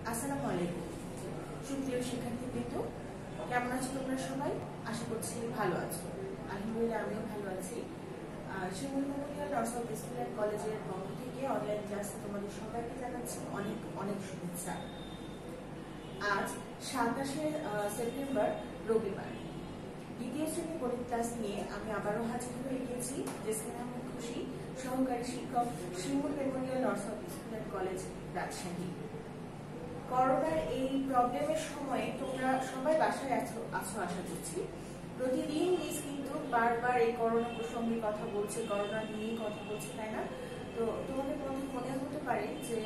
আসসালামু আলাইকুম সুপ্রিয় শিক্ষার্থীবৃন্দ, কেমন আছো তোমরা সবাই? আশা করছি ভালো আছো। আলহামদুলিল্লাহ আমিও ভালো আছি। শিমুল মেমোরিয়াল নর্থ স্কুল অ্যান্ড কলেজের পক্ষ থেকে অনলাইন ক্লাসে তোমাদের সবাইকে জানাচ্ছি অনেক অনেক শুভেচ্ছা। আজ 27শে সেপ্টেম্বর রবিবার দ্বিতীয় শ্রেণী গণিত ক্লাস নিয়ে আমি আবারও হাজির হয়ে গেছি। জেসমিন আহমেদ খুশি, সহকারী শিক্ষক, Shimul memorial north school and college, Rajshahi. করোনার এই প্রবলেমের সময়ে তোমরা সবাই বাসায় আছো আশা করছি। প্রতিদিন মিস কিন্তু বারবার এই করোনা প্রসঙ্গে কথা বলছে, করোনা নিয়েই কথা বলছে, তাই না? তো তোমাদের মনে হতে পারে যে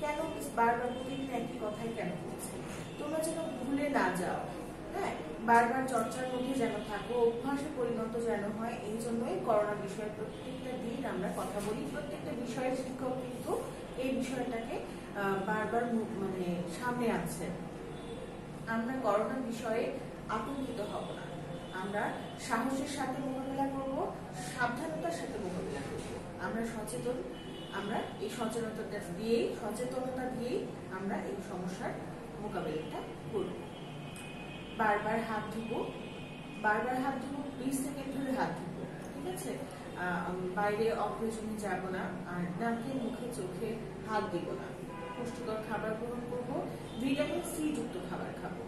কেন মিস বারবার প্রতিদিন একই কথাই কেন বলছে। তোমরা যেন ভুলে না যাও, হ্যাঁ, বারবার চর্চার মধ্যে যেন থাকো, অভ্যাসে পরিণত যেন হয়, এই জন্যই করোনা বিষয়ে প্রত্যেকটা দিন আমরা কথা বলি। প্রত্যেকটা বিষয়ের শিক্ষক কিন্তু এই বিষয়টাকে বারবার সামনে আনছে। আমরা করোনা বিষয়ে আতঙ্কিত হব না, আমরা সাহসের সাথে মোকাবেলা করব, সাবধানতার সাথে মোকাবেলা করব। আমরা সচেতন, আমরা এই সচেতনতা দিয়েই আমরা এই সমস্যার মোকাবেলাটা করব। বারবার হাত ধুবো, 20 সেকেন্ড ধরে হাত ধুবো, ঠিক আছে? বাইরে অপ্রয়োজনে যাব না, আর নাকে মুখে চোখে হাত দিব না। পুষ্টিকর খাবার গ্রহণ করবো, ভিটামিন সি যুক্ত খাবার খাবো,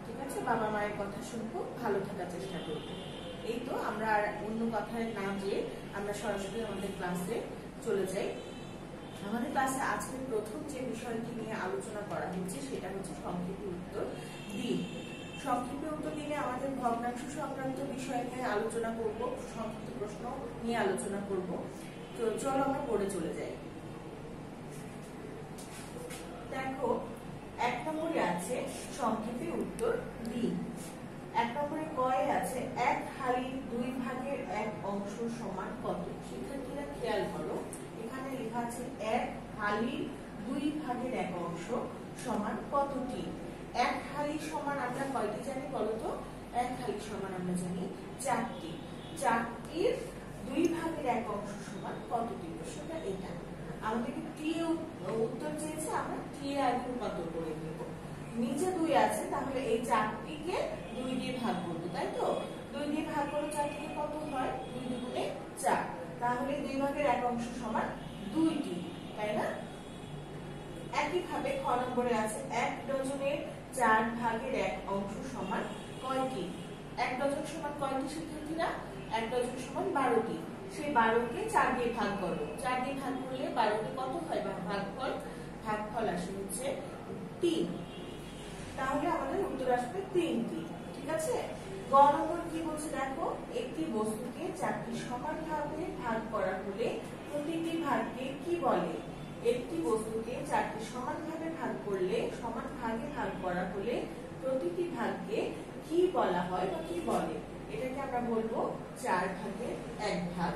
ঠিক আছে? বাবা মায়ের কথা শুনবো, ভালো থাকার চেষ্টা করবো। এই তো, আমরা আর অন্য কথায় না গিয়ে আমরা সরাসরি আমাদের ক্লাসে চলে যাই। আমাদের ক্লাসে আজকের প্রথম যে বিষয়টি নিয়ে আলোচনা করা হচ্ছে সেটা হচ্ছে সংক্ষেপে উত্তর দিন। সংক্ষেপে উত্তর দিনে আমাদের ভগ্নাংশ সংক্রান্ত বিষয় নিয়ে আলোচনা করব, সংক্ষিপ্ত প্রশ্ন নিয়ে আলোচনা করব। তো চলো আমরা পড়ে চলে যাই। দেখো, 1 নম্বরে আছে সংক্ষেপে উত্তর দিন। 1 নম্বরে কয়ে আছে 1 হাড়ির 2 ভাগের 1 অংশ সমান কত? শিক্ষার্থীরা খেয়াল করো, এখানে লেখা আছে 1 হাড়ির 2 ভাগের 1 অংশ সমান কতটি? 1 হাড়ি সমান আমরা কয়টি জানি বলো তো? 1 হাড়ি সমান আমরা জানি 4টি। 4টির 2 ভাগের 1 অংশ সমান কতটি? প্রশ্নটা এটা। আমাদেরকে টি উত্তর চেয়েছে, আমরা টি এর আগে রূপান্তর করে নেব। নিচে 2 আছে, তাহলে এই 4টিকে 2 দিয়ে ভাগ করব, তাই তো? 2 দিয়ে ভাগ করলে 4 থেকে কত হয়? 2 দুগুণে 4, তাহলে 2 ভাগের 1 অংশ সমান 2টি, তাই না? একইভাবে খ নম্বরে আছে 1 ডজনের 4 ভাগের 1 অংশ সমান কয়টি? 1 ডজন সমান কয়টি শিক্ষার্থীরা? 1 ডজন সমান 12টি। সেই 12কে 4 দিয়ে ভাগ করো, 4 দিয়ে ভাগ করলে 12কে কত হয়? ভাগফল আসে হচ্ছে 3, তাহলে আমাদের উত্তর আসবে 3টি, ঠিক আছে? গ নম্বর কি বলছে দেখো, একটি বস্তুকে 4টি সমান ভাগে ভাগ করা হলে প্রতিটি ভাগকে কি বলে? একটি বস্তুকে 4টি সমান ভাগে ভাগ করলে, সমান ভাগে ভাগ করা হলে প্রতিটি ভাগকে কি বলা হয় বা কি বলে? এটাকে আমরা বলবো 4 ভাগের 1 ভাগ,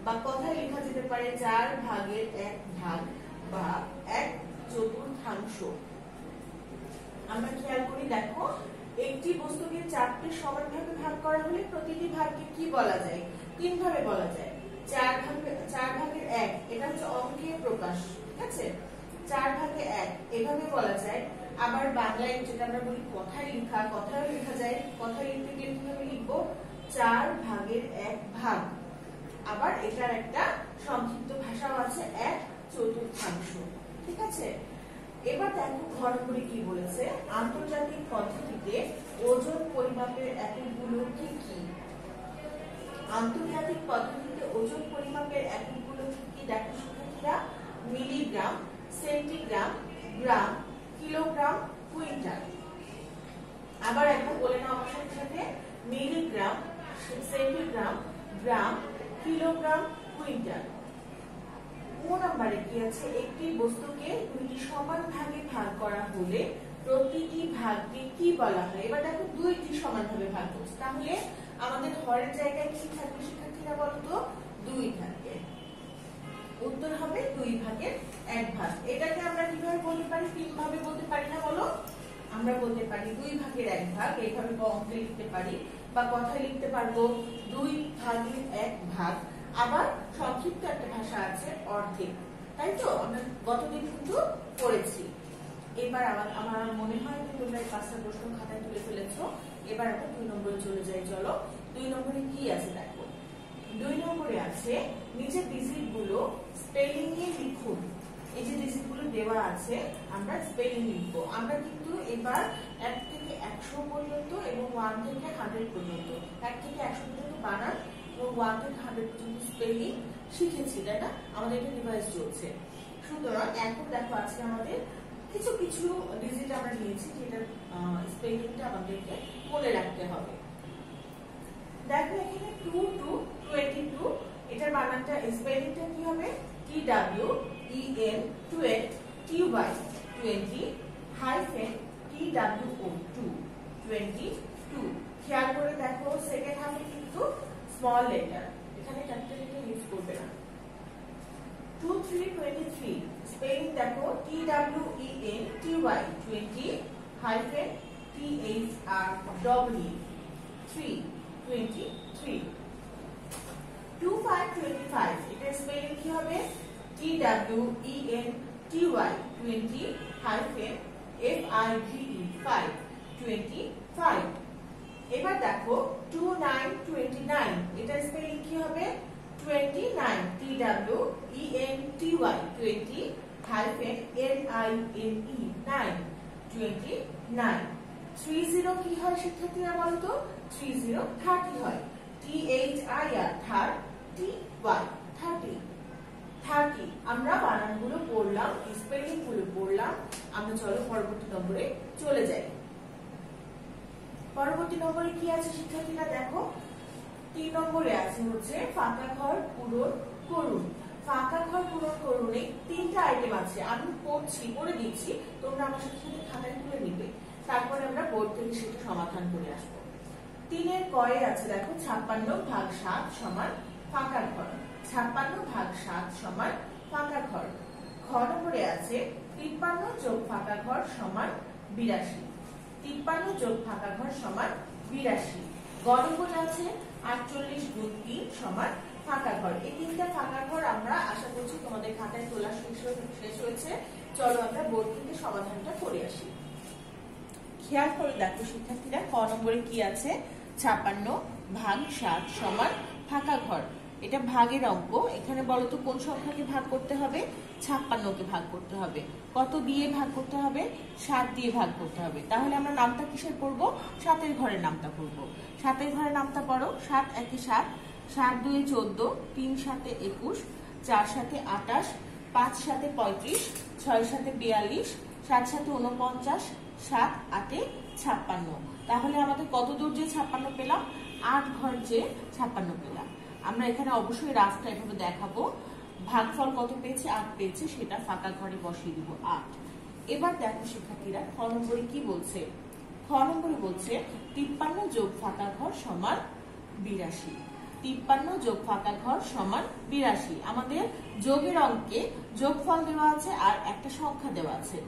বা কথায় লেখা যেতে পারে 4 ভাগের 1 ভাগ বা 1/4। আমরা খেয়াল করি, দেখো, একটি বস্তুকে 4টি সমান ভাগে ভাগ করা হলে প্রতিটি ভাগকে কি বলা যায়? 3 ভাবে বলা যায়। 4 ভাগের 1, এটা হচ্ছে অঙ্কের প্রকাশ, ঠিক আছে? 4 ভাগে 1 এভাবে বলা যায়। আবার বাংলায় যেটা আমরা বলি কথায় লেখা যায়। কথায় লিখতে গেলে কিভাবে লিখবো? 4 ভাগের 1 ভাগ। আবার এটার একটা সংক্ষিপ্ত ভাষাও আছে, 1/4, ঠিক আছে? এবার দেখো ঘ নম্বরে কি বলেছে, আন্তর্জাতিক পদ্ধতিতে ওজন পরিমাপের এককগুলো কি কি? আন্তর্জাতিক পদ্ধতিতে ওজন পরিমাপের এককগুলো কি কি? দেখো শিক্ষার্থীরা, মিলিগ্রাম, সেন্টিগ্রাম, গ্রাম, কিলোগ্রাম, কুইন্টাল। আবার একবার বলে নাও আমার সাথে, মিলিগ্রাম, সেন্টিগ্রাম, গ্রাম, কিলোগ্রাম, কুইন্টাল। ক নম্বরে কি আছে, একটি বস্তুকে 2টি সমান ভাগে ভাগ করা হলে প্রতিটি ভাগকে কি বলা হয়? এবার দেখো 2টি সমান ভাগে ভাগ করছে, তাহলে আমাদের হরের জায়গায় কি থাকবে শিক্ষার্থীরা বলো তো? 2 থাকবে। উত্তর হবে 2 ভাগের 1 ভাগ। এটাকে আমরা কিভাবে বলতে পারি? 3 ভাবে বলতে পারি না বলো? আমরা বলতে পারি 2 ভাগের 1 ভাগ, এইভাবে অঙ্কে লিখতে পারি, বা কথায় লিখতে পারবো 2 ভাগের 1 ভাগ। আবার সংক্ষিপ্ত একটা ভাষা আছে অর্ধেক, তাই তো? আমরা গতদিন কিন্তু পড়েছি। এই এবার আমার মনে হয় যে তোমরা এই 5টা প্রশ্ন খাতায় তুলে ফেলেছো। এবার আমরা 2 নম্বরে চলে যাই। চলো 2 নম্বরে কি আছে দেখো। 2 নম্বরে আছে নিচের ডিজিট গুলো স্পেলিং এ লিখুন। এই যে ডিজিট গুলো দেওয়া আছে আমরা স্পেলিং লিখবো। আমরা কিন্তু এবার 1 থেকে 100 পর্যন্ত এবং 1 থেকে 100 পর্যন্ত 1 থেকে 100 পর্যন্ত বানান এবং 1 থেকে 100 পর্যন্ত স্পেলিং শিখেছি, তাই না? আমাদের এটা রিভাইজ চলছে। সুতরাং এখন দেখো আজকে আমাদের কিছু কিছু ডিজিট আমরা নিয়েছি যেটা স্পেলিংটা আমাদেরকে মনে রাখতে হবে। দেখো এখানে 2 to 22 এটার বানানটা স্পেলিংটা কি হবে? TWEN 20 TY 20 hyphen TWO 2 22। খেয়াল করে দেখো সেকেন্ড হাফে কিন্তু স্মল লেটার, এখানে ক্যাপিটাল লেটার ইউজ করবে না। 2 3 23 স্পেলিং দেখো TWEN TY 20 হাইফেন THRW 3 23। 2 5 25 এটা স্পেলিং কি হবে? TWEN TY 20 hyphen FIVE 5 25। এবার দেখো 2 9 29 এটা স্পেলিং কি হবে? 29 TWEN TY 20 হাইফেন NINE 9 29। 30 কি হয় শিক্ষার্থীরা বলতো? 30 30 হয়। THIR 30 30। আমরা বানানগুলো পড়লাম, স্পেলিং গুলো পড়লাম। আমরা চলো পরবর্তী নম্বরে চলে যাই। পরবর্তী নম্বরে কি আছে শিক্ষার্থীরা দেখো। 3 নম্বরে আছে হচ্ছে ফাঁকা ঘর পূরণ করুন। ফাঁকা ঘর পূরণ করুন এই 3টা আইটেম আছে। আমি পড়ে দিচ্ছি, তোমরা আমার সাথে সাথে খাতায় তুলে নিবে, তারপরে আমরা বোর্ড থেকে সেটা সমাধান করে আসবো। 3 এর কয়ে আছে দেখো 56 ভাগ 7 সমান ফাঁকা ঘর। 56 ভাগ 7 সমান ফাঁকা ঘর। খ নম্বরে আছে 53 যোগ ফাঁকা ঘর সমান 82। 53 যোগ ফাঁকা ঘর সমান 82। গ নম্বরে আছে 48 গুণ 3 সমান ফাঁকা ঘর। এই 3টা ফাঁকা ঘর আমরা আশা করছি তোমাদের খাতায় তোলা শেষ হয়েছে। চলো আমরা বোর্ড থেকে সমাধানটা করে আসি। খেয়াল করে দেখো শিক্ষার্থীরা ক নম্বরে কি আছে? 56 ভাগ 7 সমান ফাঁকা ঘর। এটা ভাগের অঙ্ক। এখানে বলো তো কোন সংখ্যাকে ভাগ করতে হবে? 56কে ভাগ করতে হবে। কত দিয়ে ভাগ করতে হবে? 7 দিয়ে ভাগ করতে হবে। তাহলে আমরা নামটা কিসের করব? 7 ঘরের নামটা করব। 7 ঘরের নামটা পড়ো। 7 1 7, 7 2 14, 3 7 21, 4 7 28, 5 7 35, 6 7 42, 7 7 49, 7 8 56। তাহলে আমাদের কত দূর যে 56 পেলাম? 8 ঘর যে 56 পেলাম। আমরা এখানে অবশ্যই রাফটা এভাবে দেখাবো। ভাগফল কত পেয়েছে? 8 পেয়েছে, সেটা ফাঁকা ঘরে বসিয়ে দিব 8। এবার দেখো শিক্ষার্থীরা খ নম্বরে কি বলছে। খ নম্বরে বলছে 53 যোগ ফাঁকা ঘর সমান 82। 53 যোগ ফাঁকা ঘর সমান 82। আমাদের যোগের অঙ্কে যোগফল দেওয়া আছে আর একটা সংখ্যা দেওয়া আছে।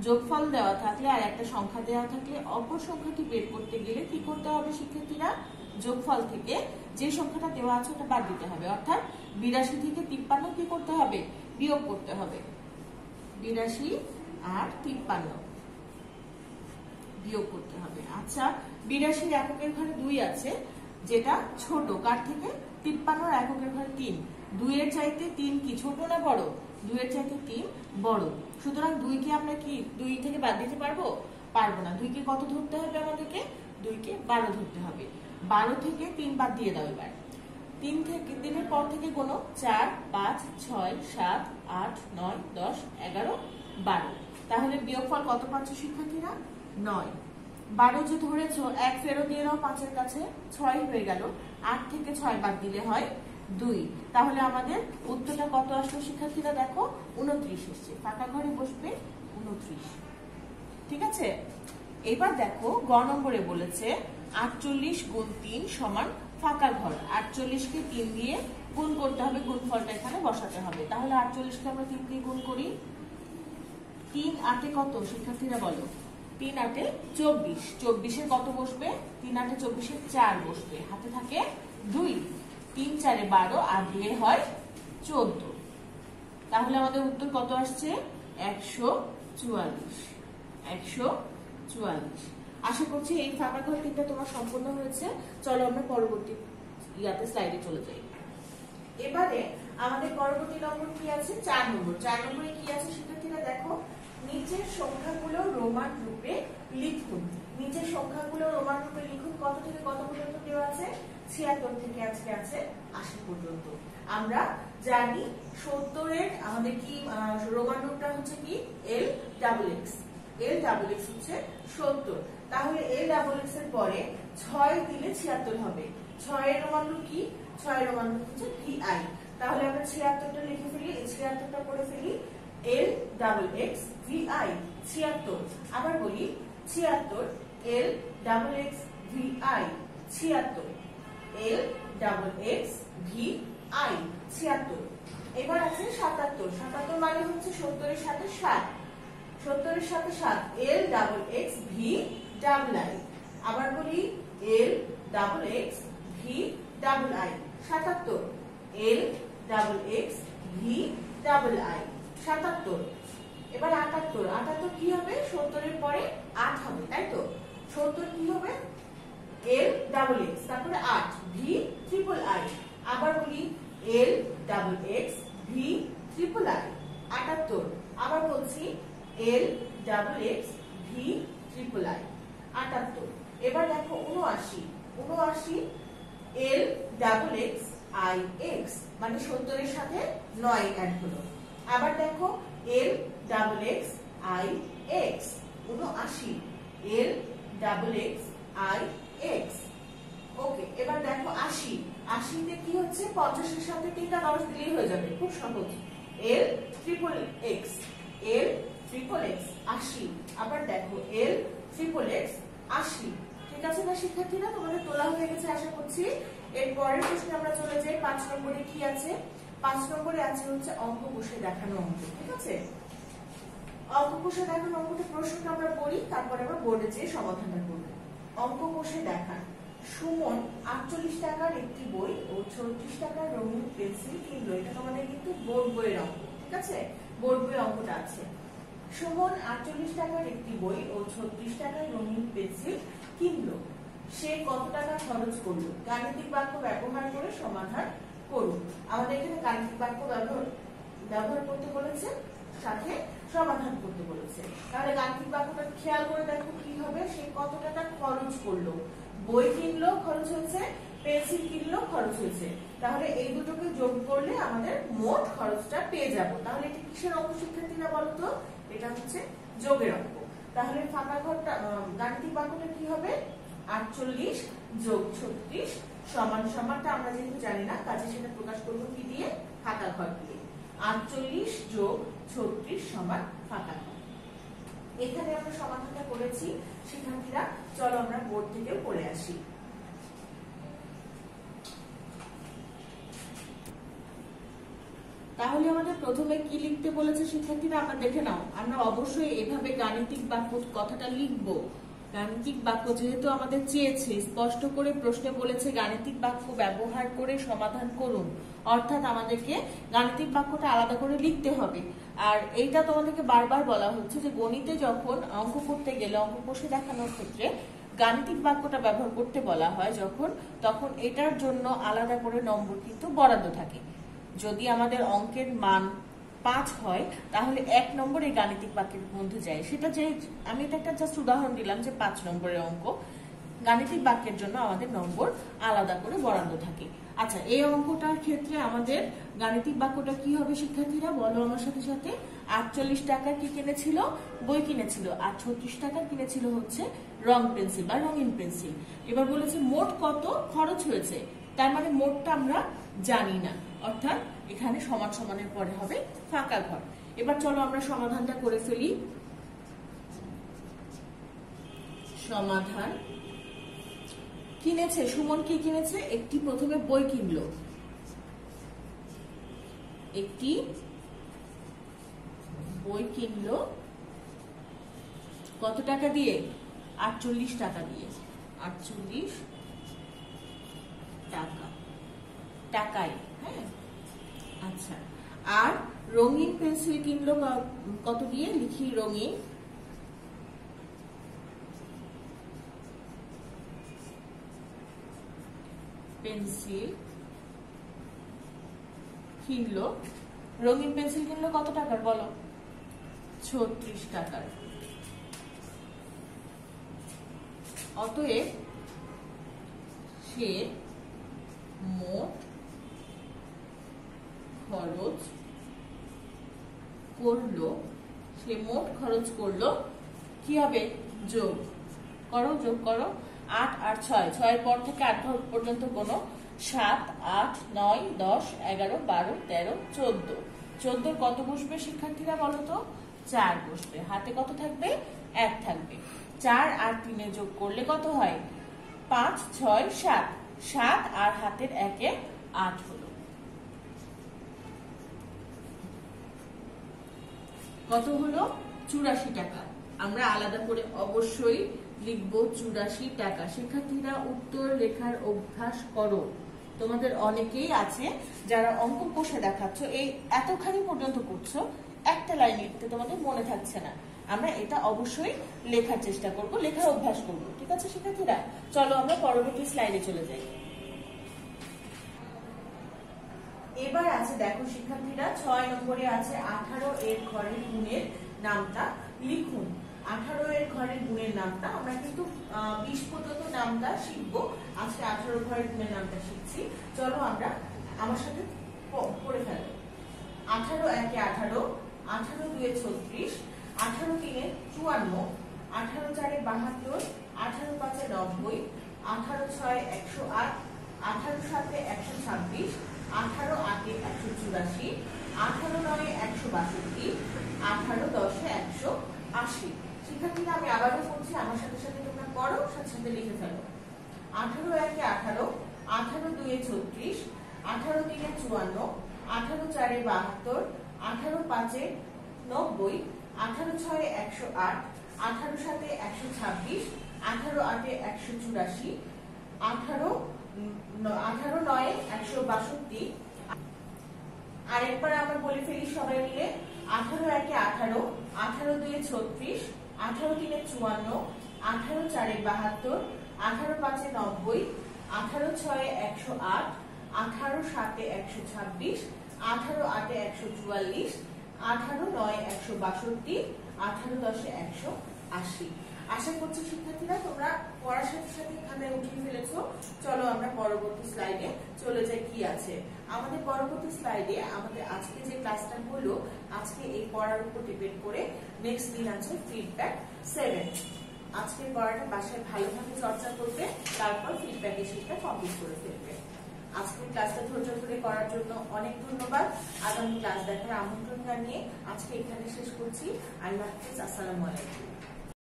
যোগফল দেওয়া থাকলে আর একটা সংখ্যা দেওয়া থাকলে অপর সংখ্যাটি বের করতে গেলে কি করতে হবে শিক্ষার্থীরা? যোগফল থেকে যে সংখ্যাটা দেওয়া আছে ওটা বাদ দিতে হবে। অর্থাৎ 82 থেকে 53 কি করতে হবে? বিয়োগ করতে হবে। 82 আর 53 বিয়োগ করতে হবে। আচ্ছা 82 এককের ঘরে 2 আছে, যেটা ছোট কার থেকে? 53 এককের ঘরে 3। 2 এর চাইতে 3 কি ছোট না বড়? 2 এর চাইতে 3 বড়। সুতরাং 2 কে আমরা কি 2 থেকে বাদ দিতে পারবো? পারবো না। 2 কে কত ধরতে হবে আমাদেরকে? 2 কে 12 ধরতে হবে। 12 থেকে 3 বাদ দিয়ে দাও। এবার 3 থেকে 3 এর পর থেকে কোনো 4 5 6 7 8 9 10 11 12। তাহলে বিয়োগফল কত পাচ্ছ শিক্ষার্থীরা? 9। 12 যে ধরেছো 1 ফেরত দিয়ে দাও 5 এর কাছে, 6 হয়ে গেল। 8 থেকে 6 বাদ দিলে হয় 2। তাহলে আমাদের উত্তরটা কত আসলো শিক্ষার্থীরা? দেখো 29 এসছে। ফাঁকা ঘরে বসবে 29। ঠিক আছে। এবার দেখো গ নম্বরে বলেছে 48 গুণ 3 সমান ফাঁকা ঘর। 48 কে 3 দিয়ে গুণ করতে হবে, গুণফলটা এখানে বসাতে হবে। তাহলে 48 কে আমরা 3 দিয়ে গুণ করি। 3 8 কত শিক্ষার্থীরা বলো? 3 8 24। 24 এর কত বসবে? 3 8 24 এর 4 বসবে। হাতে থাকে 2। 3 4 12 আর 2 হয় 14। তাহলে আমাদের উত্তর কত আসছে? 144। 144। আশা করছি এই ফাঁকা ঘর তিনটা তোমার সম্পূর্ণ হয়েছে। চলো আমরা পরবর্তী স্লাইডে চলে যাই। এবারে আমাদের পরবর্তী নম্বর কি আছে? 4 নম্বর। 4 নম্বরে কি আছে শিক্ষার্থীরা দেখো, নিচের সংখ্যাগুলো রোমান রূপে লিখুন। নিচের সংখ্যাগুলো রোমান রূপে লিখুন। কত থেকে কত পর্যন্ত দেওয়া আছে? 76 থেকে আজকে আছে 80 পর্যন্ত। আমরা জানি 70 এর আমাদের কি রোমান রূপটা হচ্ছে কি এল ডাবল এক্স। এল ডাবল এক্স হচ্ছে 70। তাহলে এল ডাবল এক্স এর পরে 6 দিলে 76 হবে। 6 এর রোমান রূপ কি? 6 এর রোমান রূপ হচ্ছে ভিআই। তাহলে আমরা 76টা লিখে ফেলি, 76টা করে ফেলি। L double X V I 76। আবার বলি 76 L double X V I 76। L double X V I 76। এবার আছে 77। 77 মানে হচ্ছে 70 এর সাথে 7। 70 এর সাথে 7 এল double X V double I. আবার বলি L double X V double I 77। L double X V double I 77। এবার 78। 78 কি হবে? 70 এর পরে 8 হবে, তাই তো? 70 কি হবে? এল ডাবল এক্স তারপরে 8 ভি ট্রিপল আই। আবার বলি L double X V triple I 78। আবার বলছি L double X V triple I 78। এবার দেখো 79। 79 L double X I X মানে 70 এর সাথে 9 অ্যাড হলো। আবার দেখো L double X I X 79 L double X I X. Okay, এবার দেখো 80। 80 তে কি হচ্ছে? 50 এর সাথে 3টা 10 দিলেই হয়ে যাবে, খুব সহজ। এল ট্রিপল এক্স। এল ট্রিপল এক্স 80। আবার দেখো এল ট্রিপল এক্স 80। ঠিক আছে না শিক্ষার্থীরা? তোমাদের তোলা হয়ে গেছে আশা করছি। এর পরের প্রশ্নে আমরা চলে যাই। 5 নম্বরে কি আছে? 5 নম্বরে আছে হচ্ছে অঙ্ক কষে দেখানো অঙ্ক। ঠিক আছে, অঙ্ক কষে দেখানো অঙ্কটা প্রশ্নটা আমরা পড়ি, তারপরে আমরা বোর্ডে যেয়ে সমাধানটা করব। অঙ্ক কষে দেখান। সুমন 48 টাকার একটি বই ও 36 টাকার রঙিন পেন্সিল কিনলো। এটা তোমাদের কিন্তু বোর্ড বইয়ের অঙ্ক। ঠিক আছে, বোর্ড বইয়ের অঙ্কটা আছে। সুমন 48 টাকার একটি বই ও 36 টাকার রঙিন পেন্সিল কিনলো। সে কত টাকা খরচ করলো? গাণিতিক বাক্য ব্যবহার করে সমাধান করুন। আমাদের এখানে গাণিতিক বাক্য ব্যবহার করতে বলেছে, সাথে সমাধান করতে বলেছে। তাহলে গাণিতিক বাক্যটা খেয়াল করে দেখো কি হবে। সে কত টাকা খরচ করলো? বই কিনলো খরচ হয়েছে, পেন্সিল কিনলো খরচ হয়েছে। তাহলে এই দুটোকে যোগ করলে আমাদের মোট খরচটা পেয়ে যাব। তাহলে এটা কিসের অঙ্ক শিক্ষার্থীরা বলো তো? এটা হচ্ছে যোগের অঙ্ক। তাহলে ফাঁকা ঘরটা গাণিতিক বাক্যটা কি হবে? 48 যোগ 36 সমান সমানটা আমরা যেহেতু জানি না, কাজে সেটা প্রকাশ করবো কি দিয়ে? ফাঁকা ঘর দিয়ে। 48 যোগ 36 সমান ফাঁকা ঘর। এখানে আমরা সমাধানটা করেছি শিক্ষার্থীরা। চলো আমরা বোর্ড থেকে পড়ে আসি। তাহলে আমাদের প্রথমে কি লিখতে বলেছে শিক্ষার্থীরা আমরা দেখে নাও। আমরা অবশ্যই এভাবে গাণিতিক বাক্য কথাটা লিখবো। গাণিতিক বাক্য যেহেতু আমাদের চেয়েছে, স্পষ্ট করে প্রশ্নে বলেছে গাণিতিক বাক্য ব্যবহার করে সমাধান করুন, অর্থাৎ আমাদেরকে গাণিতিক বাক্যটা আলাদা করে লিখতে হবে। আর এইটা তোমাদেরকে বারবার বলা হচ্ছে যে গণিতে যখন অঙ্ক করতে গেলে, অঙ্ক কষে দেখানোর ক্ষেত্রে গাণিতিক বাক্যটা ব্যবহার করতে বলা হয় যখন, তখন এটার জন্য আলাদা করে নম্বর কিন্তু বরাদ্দ থাকে। যদি আমাদের অঙ্কের মান 5 হয় তাহলে 1 নম্বর এই গাণিতিক বাক্যের মধ্যে যায়। সেটা যে আমি এটা একটা জাস্ট উদাহরণ দিলাম যে 5 নম্বরের অঙ্ক, গাণিতিক বাক্যের জন্য আমাদের নম্বর আলাদা করে বরাদ্দ থাকে। আচ্ছা, এই অঙ্কটার ক্ষেত্রে আমাদের গাণিতিক বাক্যটা কি হবে শিক্ষার্থীরা? বলো আমার সাথে সাথে। 48 টাকার কি কিনেছিল? বই কিনেছিল। আর 36 টাকার কিনেছিল হচ্ছে রং পেন্সিল বা রঙিন পেন্সিল। এবার বলেছে মোট কত খরচ হয়েছে, তার মানে মোটটা আমরা জানি না, অর্থাৎ এখানে সমান সমানের পরে হবে ফাঁকা ঘর। এবার চলো আমরা সমাধানটা করে ফেলি। সমাধান। কিনেছে, সুমন কি কিনেছে? একটি প্রথমে বই কিনলো, একটি বই কিনলো কত টাকা দিয়ে? 48 টাকা দিয়ে। 48 টাকা টাকায়, হ্যাঁ। আচ্ছা, আর রঙিন পেন্সিল কিনলো কত দিয়ে? লিখি রঙিন পেন্সিল কিনলো, রঙিন পেন্সিল কিনলো কত টাকার বলো? 36 টাকার। অতএব সে মোট খরচ করলো, কি হবে? যোগ করো 8 আর 6, 6 পর থেকে 8 পর্যন্ত কোনো 7, 8, 9, 10, 11, 12, 13, 14। 14 কত বসবে শিক্ষার্থীরা বলো তো? 4 বসবে। হাতে কত থাকবে? 1 থাকবে। 4 আর 3 যোগ করলে কত হয়? 5, 6, 7। 7 আর হাতের 1-এ 8 হলো। কত হলো? 84 টাকা। আমরা আলাদা করে অবশ্যই লিখবো 84 টাকা। শিক্ষার্থীরা উত্তর লেখার অভ্যাস করো। তোমাদের অনেকেই আছে যারা অঙ্ক কষে দেখাচ্ছ, এই এতখানি পর্যন্ত করছো, একটা লাইন লিখতে তোমাদের মনে থাকছে না। আমরা এটা অবশ্যই লেখার চেষ্টা করব, লেখার অভ্যাস করব। ঠিক আছে শিক্ষার্থীরা, চলো আমরা পরবর্তী স্লাইডে চলে যাই। এবার আছে দেখো শিক্ষার্থীরা 6 নম্বরে আছে 18 এর ঘরের গুণের নামটা লিখুন। 18 এর ঘরের গুণের নামটা আমরা কিন্তু 20 পর্যন্ত নামটা শিখবো, আজকে 18 ঘরের গুণের নামটা শিখছি। চলো আমরা আমার সাথে পড়ে ফেলো। 18 1 18, 18 2 36, 18 3 54, 18 4 72, 18 5 90, 18 6 108, 18 7 126, 18 8 184, 18 9 162, 18 10 180। শিক্ষার্থীরা আমি আবারও বলছি, আমার সাথে সাথে তোমরা পড়ো, সাথে সাথে লিখে ফেলো। 18 1 18, 18 2 36, 18 3 54, 18 4 72, 18 5 90, 18 6 108, 18 7 126, 18 8 184, 18 9 162। আরেকবার আমরা বলে ফেলি সবাই মিলে। 18 1 18, 18 2 36, 18 3 54, 18 4 72, 18 5 90, 18 6 108, 18 7 126, 18 8 144, 18 9 162, 18 10 180। আশা করছি শিক্ষার্থীরা তোমরা পড়ার সাথে সাথে এখানে উঠিয়ে ফেলেছো। চলো আমরা পরবর্তী স্লাইডে চলে যাই। কি আছে আমাদের পরবর্তী স্লাইডে? আমাদের আজকে যে ক্লাসটা হলো, আজকে এই পড়ার উপর ডিপেন্ড করে নেক্সট দিন আছে ফিডব্যাক 7। আজকে পড়াটা বাসায় ভালোভাবে চর্চা করবে, তারপর ফিডব্যাকের শীটটা কমপ্লিট করে ফেলবে। আজকের ক্লাসটা ধৈর্য ধরে করার জন্য অনেক ধন্যবাদ। আগামী ক্লাস দেখার আমন্ত্রণ জানিয়ে আজকে এখানে শেষ করছি। আল্লাহ হাফেজ, আসসালামু আলাইকুম।